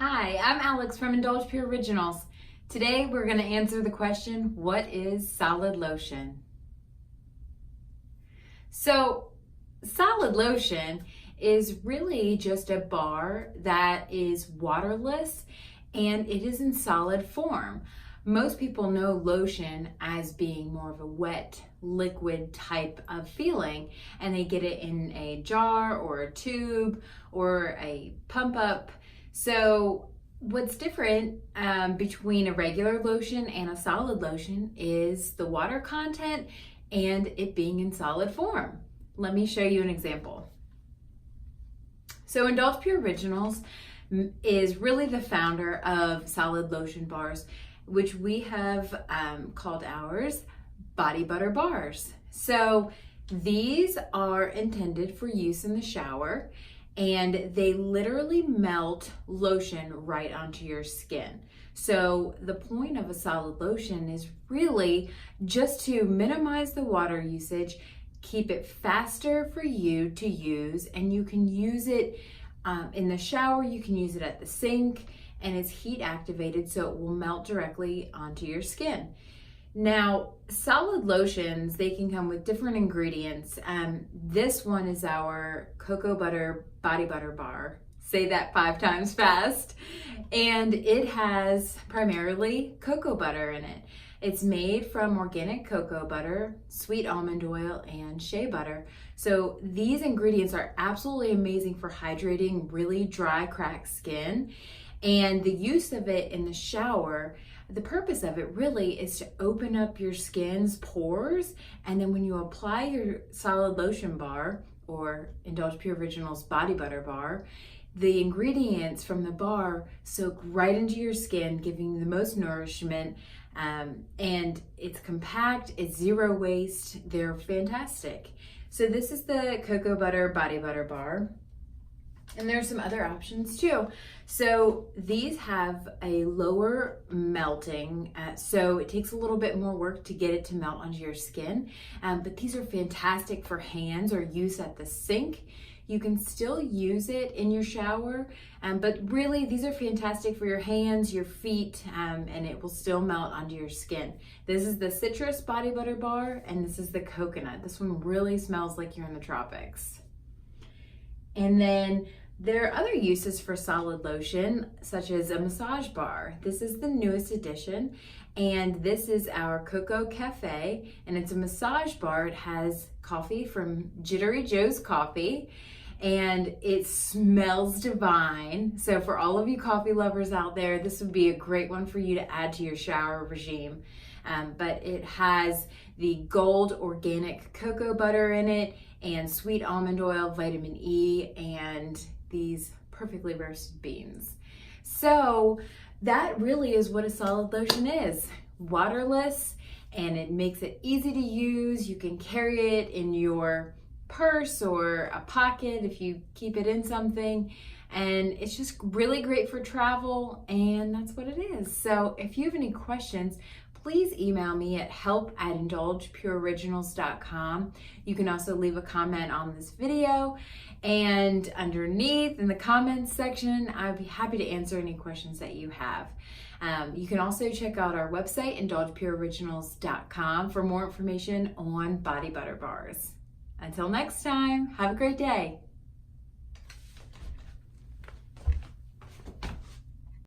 Hi, I'm Alex from Indulge Pure Originals. Today we're going to answer the question, what is solid lotion? So, solid lotion is really just a bar that is waterless and it is in solid form. Most people know lotion as being more of a wet, liquid type of feeling, and they get it in a jar or a tube or a pump up. So what's different between a regular lotion and a solid lotion is the water content and it being in solid form. Let me show you an example. So Indulge Pure Originals is really the founder of solid lotion bars, which we have called ours body butter bars. So these are intended for use in the shower, and they literally melt lotion right onto your skin. So the point of a solid lotion is really just to minimize the water usage, keep it faster for you to use, and you can use it in the shower, you can use it at the sink, and it's heat activated so it will melt directly onto your skin. Now, solid lotions, they can come with different ingredients. This one is our cocoa butter body butter bar. Say that 5 times fast. And it has primarily cocoa butter in it. It's made from organic cocoa butter, sweet almond oil, and shea butter. So these ingredients are absolutely amazing for hydrating really dry, cracked skin. And the use of it in the shower, the purpose of it really is to open up your skin's pores, and then when you apply your solid lotion bar or Indulge Pure Originals body butter bar, the ingredients from the bar soak right into your skin, giving you the most nourishment, and it's compact, it's zero waste, they're fantastic. So this is the cocoa butter body butter bar. And there's some other options too. So these have a lower melting, so it takes a little bit more work to get it to melt onto your skin. But these are fantastic for hands or use at the sink. You can still use it in your shower, but really these are fantastic for your hands, your feet, and it will still melt onto your skin. This is the citrus body butter bar, and this is the coconut. This one really smells like you're in the tropics. And then there are other uses for solid lotion, such as a massage bar. This is the newest addition, and this is our Cocoa Cafe, and it's a massage bar. It has coffee from Jittery Joe's Coffee, and it smells divine. So for all of you coffee lovers out there, this would be a great one for you to add to your shower regime. But it has the gold organic cocoa butter in it, and sweet almond oil, vitamin E, and these perfectly roasted beans. So that really is what a solid lotion is. Waterless, and it makes it easy to use. You can carry it in your purse or a pocket if you keep it in something. And it's just really great for travel, and that's what it is. So if you have any questions, please email me at help@indulgepureoriginals.com. You can also leave a comment on this video, and underneath in the comments section, I'd be happy to answer any questions that you have. You can also check out our website, indulgepureoriginals.com, for more information on body butter bars. Until next time, have a great day.